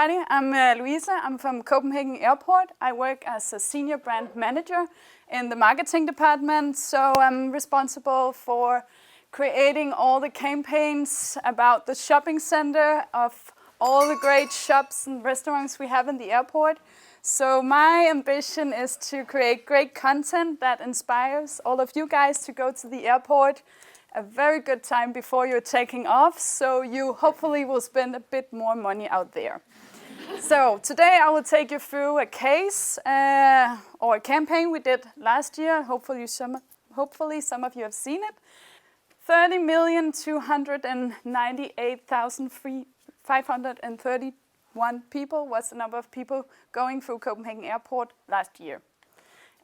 everybody. I'm Louisa. I'm from Copenhagen Airport. I work as a senior brand manager in the marketing department. So I'm responsible for creating all the campaigns about the shopping center of all the great shops and restaurants we have in the airport. So my ambition is to create great content that inspires all of you guys to go to the airport a very good time before you're taking off, so you hopefully will spend a bit more money out there. So today I will take you through a case or a campaign we did last year. Hopefully some of you have seen it. 30,298,531 people was the number of people going through Copenhagen Airport last year.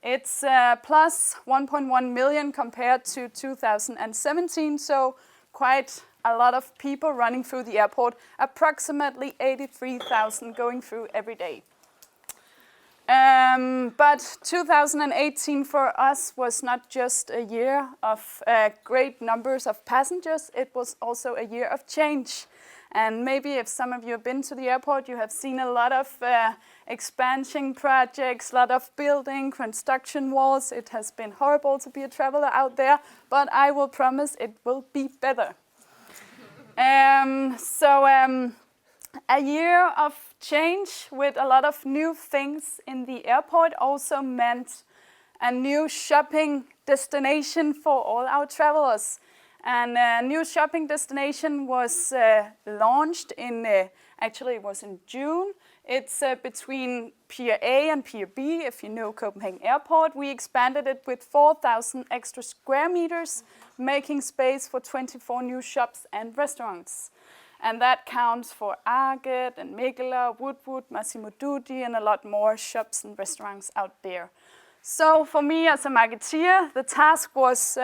It's plus 1.1 million compared to 2017, so quite a lot of people running through the airport, approximately 83,000 going through every day. But 2018 for us was not just a year of great numbers of passengers, it was also a year of change. And maybe if some of you have been to the airport, you have seen a lot of expansion projects, a lot of building, construction walls. It has been horrible to be a traveler out there, but I will promise it will be better. A year of change with a lot of new things in the airport also meant a new shopping destination for all our travelers. And a new shopping destination was launched actually it was in June. It's between Pier A and Pier B, if you know Copenhagen Airport. We expanded it with 4,000 extra square meters, making space for 24 new shops and restaurants. And that counts for Arget and Mikkeller, Woodwood, Massimo Dutti, and a lot more shops and restaurants out there. So for me as a marketeer, the task was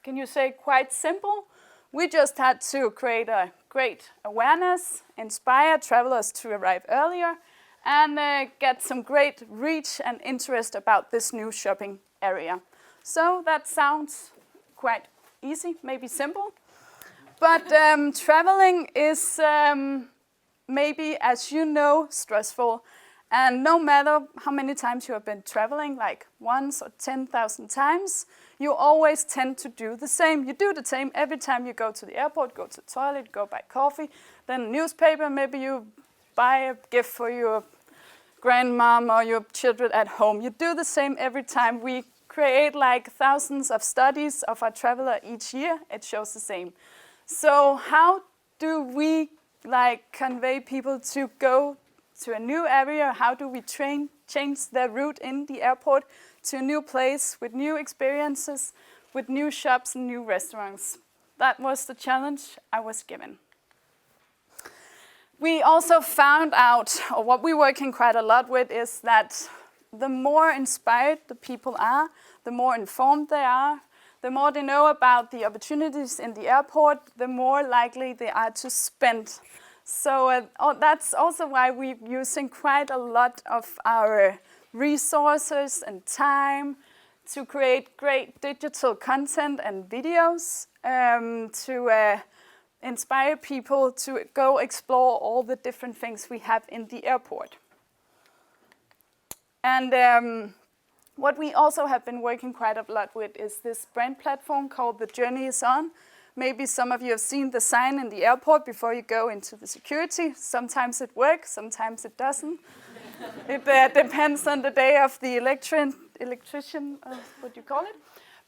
can you say quite simple? We just had to create a great awareness, inspire travelers to arrive earlier, and get some great reach and interest about this new shopping area. So that sounds quite easy, maybe simple. But traveling is maybe, as you know, stressful. And no matter how many times you have been traveling, like once or 10,000 times, you always tend to do the same. You do the same every time you go to the airport, go to the toilet, go buy coffee, then a newspaper, maybe you buy a gift for your grandmom or your children at home. You do the same every time. We create like thousands of studies of our traveler each year. It shows the same. So how do we convey people to go to a new area? How do we change their route in the airport to a new place with new experiences, with new shops and new restaurants? That was the challenge I was given. We also found out, or what we're working quite a lot with, is that the more inspired the people are, the more informed they are, the more they know about the opportunities in the airport, the more likely they are to spend. So that's also why we're using quite a lot of our resources and time to create great digital content and videos to inspire people to go explore all the different things we have in the airport. And what we also have been working quite a lot with is this brand platform called The Journey Is On. Maybe some of you have seen the sign in the airport before you go into the security. Sometimes it works, sometimes it doesn't. It depends on the day of the electrician, what do you call it?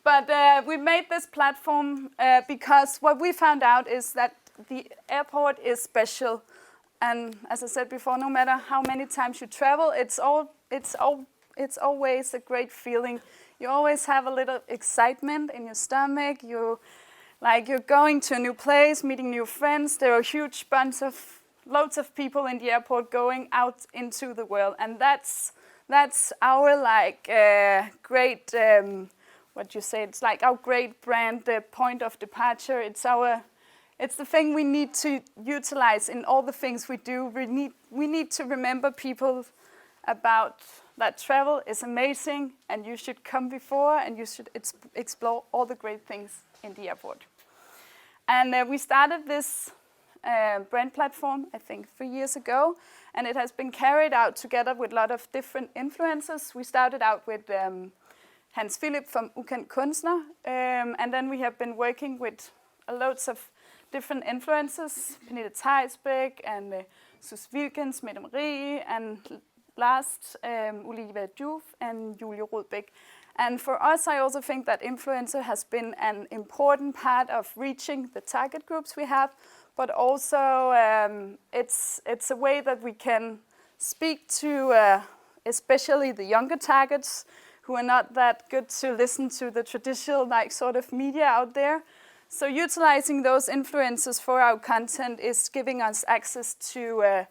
But we made this platform because what we found out is that the airport is special. And as I said before, no matter how many times you travel, it's always a great feeling. You always have a little excitement in your stomach. You're going to a new place, meeting new friends. There are a huge bunch of loads of people in the airport going out into the world, and that's our great it's like our great brand, the point of departure. It's the thing we need to utilize in all the things we do. We need to remember people about that travel is amazing, and you should come before, and you should explore all the great things in the airport. And we started this brand platform, I think 3 years ago, and it has been carried out together with a lot of different influencers. We started out with Hans Philip from Ukendt Kunstner, and then we have been working with loads of different influencers, Pernille Theisbæk and Sus Wilkens, Mette Marie, and last Olivia Joof and Julie Rodbæk. And for us, I also think that influencer has been an important part of reaching the target groups we have, but also it's a way that we can speak to especially the younger targets who are not that good to listen to the traditional like sort of media out there. So utilizing those influencers for our content is giving us access to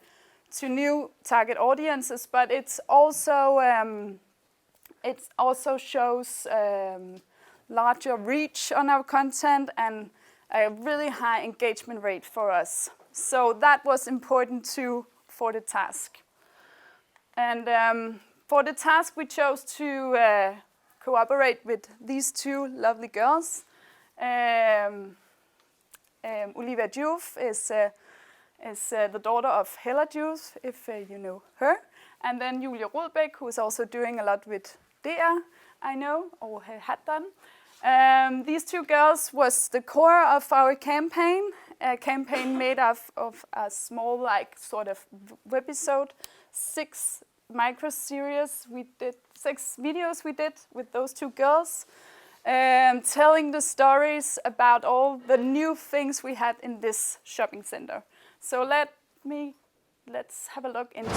new target audiences, but it also shows larger reach on our content and a really high engagement rate for us. So that was important too for the task. And for the task, we chose to cooperate with these two lovely girls. Olivia Joof is the daughter of Hella Joof, if you know her. And then Julie Rodbæk, who is also doing a lot with DR, I know, or had done. These two girls was the core of our campaign, a campaign made of a small, like, sort of webisode, 6 micro-series. We did 6 videos we did with those two girls, telling the stories about all the new things we had in this shopping center. So let's have a look into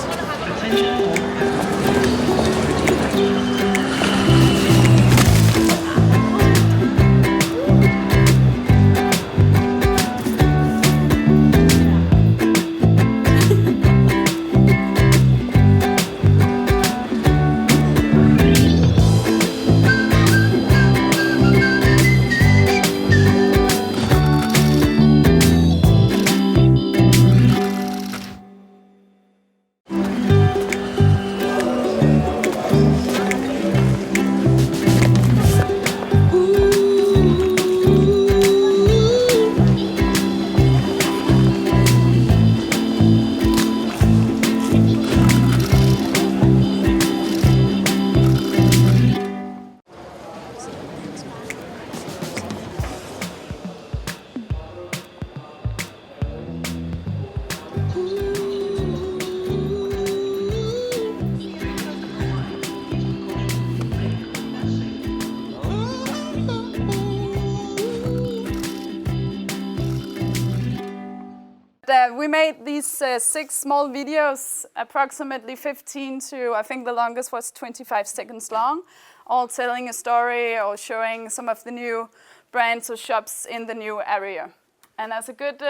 we made these 6 small videos, approximately 15 to, I think the longest was 25 seconds long, all telling a story or showing some of the new brands or shops in the new area. And as a good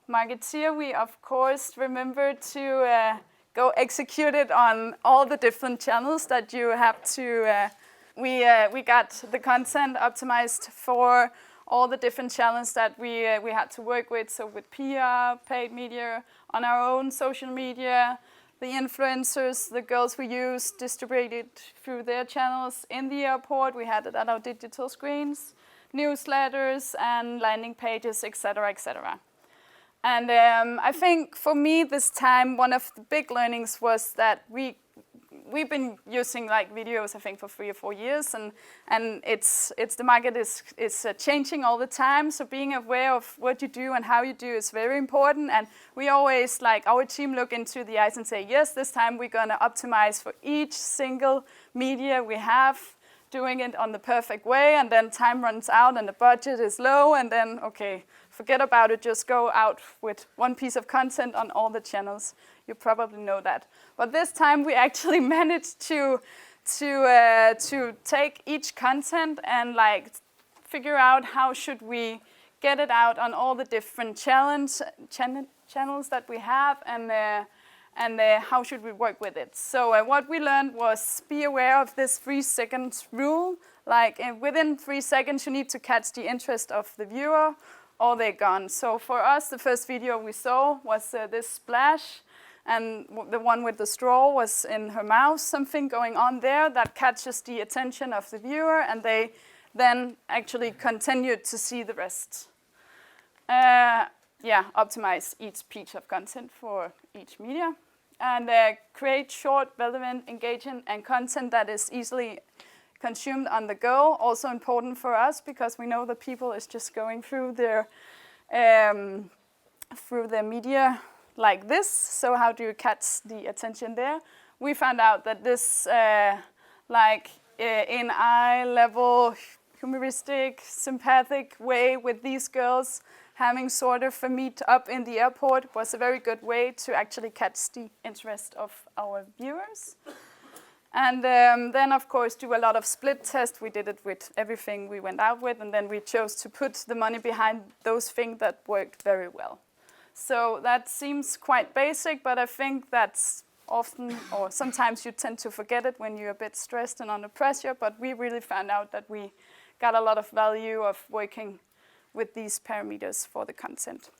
marketeer, we of course remember to go execute it on all the different channels that you have to. We got the content optimized for all the different channels that we had to work with. So with PR, paid media, on our own social media, the influencers, the girls we used, distributed through their channels in the airport. We had it at our digital screens, newsletters and landing pages, etc., etc. And I think for me this time, one of the big learnings was that we've been using like videos, I think, for 3 or 4 years, and it's the market is changing all the time. So being aware of what you do and how you do is very important. And we always, like, our team look into the eyes and say, yes, this time we're gonna optimize for each single media we have, doing it on the perfect way. And then time runs out and the budget is low, and then okay, forget about it. Just go out with one piece of content on all the channels. You probably know that. But this time we actually managed to take each content and like figure out how should we get it out on all the different channels that we have, and how should we work with it. So what we learned was be aware of this 3 seconds rule. Like within 3 seconds you need to catch the interest of the viewer or they're gone. So for us, the first video we saw was this splash. And the one with the straw was in her mouth, something going on there that catches the attention of the viewer, and they then actually continued to see the rest. optimize each piece of content for each media, and create short, relevant, engaging, and content that is easily consumed on the go. Also important for us because we know that people is just going through their media like this. So how do you catch the attention there? We found out that this in eye level, humoristic, sympathetic way with these girls having sort of a meet up in the airport was a very good way to actually catch the interest of our viewers. And then, of course, do a lot of split tests. We did it with everything we went out with, and then we chose to put the money behind those things that worked very well. So that seems quite basic, but I think that's often, or sometimes you tend to forget it when you're a bit stressed and under pressure, but we really found out that we got a lot of value of working with these parameters for the content.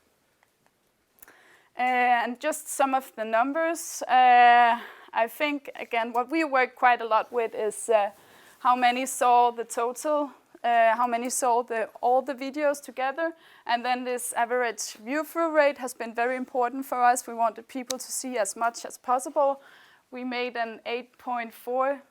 And just some of the numbers. I think, again, what we work quite a lot with is how many saw the total, how many saw all the videos together. And then this average view-through rate has been very important for us. We wanted people to see as much as possible. We made an 8.4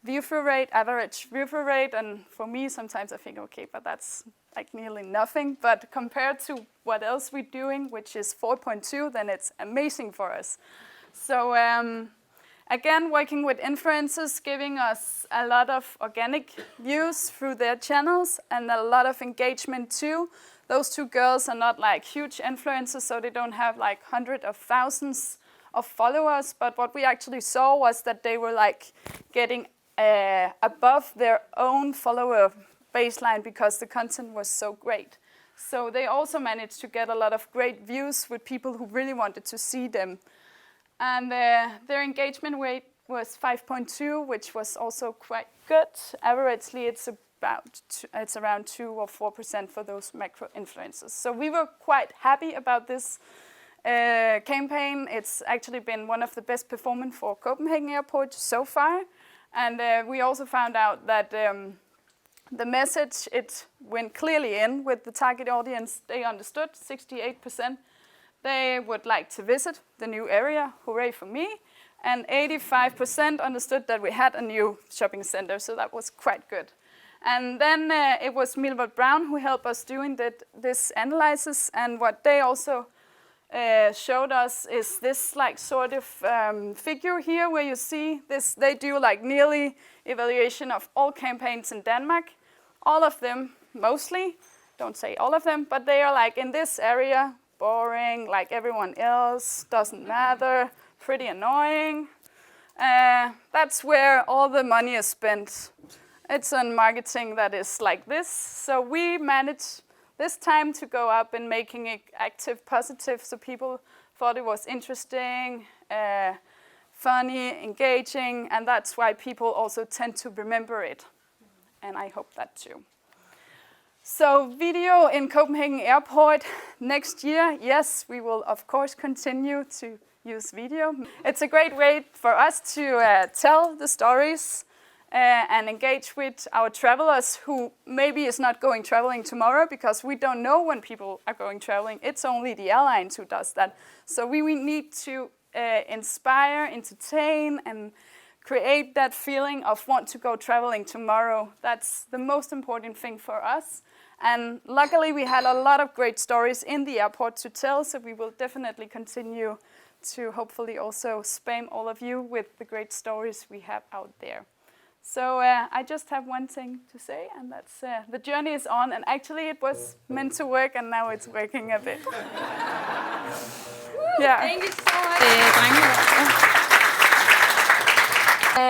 view-through rate, average view-through rate. And for me, sometimes I think, okay, but that's like nearly nothing. But compared to what else we're doing, which is 4.2, then it's amazing for us. So again, working with influencers, giving us a lot of organic views through their channels and a lot of engagement too. Those two girls are not like huge influencers, so they don't have like hundreds of thousands of followers. But what we actually saw was that they were like getting above their own follower baseline because the content was so great. So they also managed to get a lot of great views with people who really wanted to see them. And their engagement rate was 5.2, which was also quite good. Averagely, it's around 2 or 4% for those macro influencers. So we were quite happy about this campaign. It's actually been one of the best performing for Copenhagen Airport so far. And we also found out that the message, it went clearly in with the target audience. They understood, 68%. They would like to visit the new area, hooray for me. And 85% understood that we had a new shopping center, so that was quite good. And then it was Millward Brown who helped us doing this analysis. And what they also showed us is this like sort of figure here where you see this. They do like nearly evaluation of all campaigns in Denmark. All of them, mostly, don't say all of them, but they are like in this area, boring, like everyone else, doesn't matter, pretty annoying. That's where all the money is spent. It's on marketing that is like this. So we managed this time to go up and making it active, positive, so people thought it was interesting, funny, engaging, and that's why people also tend to remember it. And I hope that too. So video in Copenhagen Airport next year, yes, we will of course continue to use video. It's a great way for us to tell the stories and engage with our travelers who maybe is not going traveling tomorrow because we don't know when people are going traveling. It's only the airlines who does that. So we need to inspire, entertain, and create that feeling of want to go traveling tomorrow. That's the most important thing for us. And luckily we had a lot of great stories in the airport to tell, so we will definitely continue to hopefully also spam all of you with the great stories we have out there. So I just have one thing to say, and that's the journey is on, and actually it was meant to work, and now it's working a bit. Yeah. Thank you so much.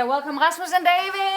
Welcome Rasmus and David.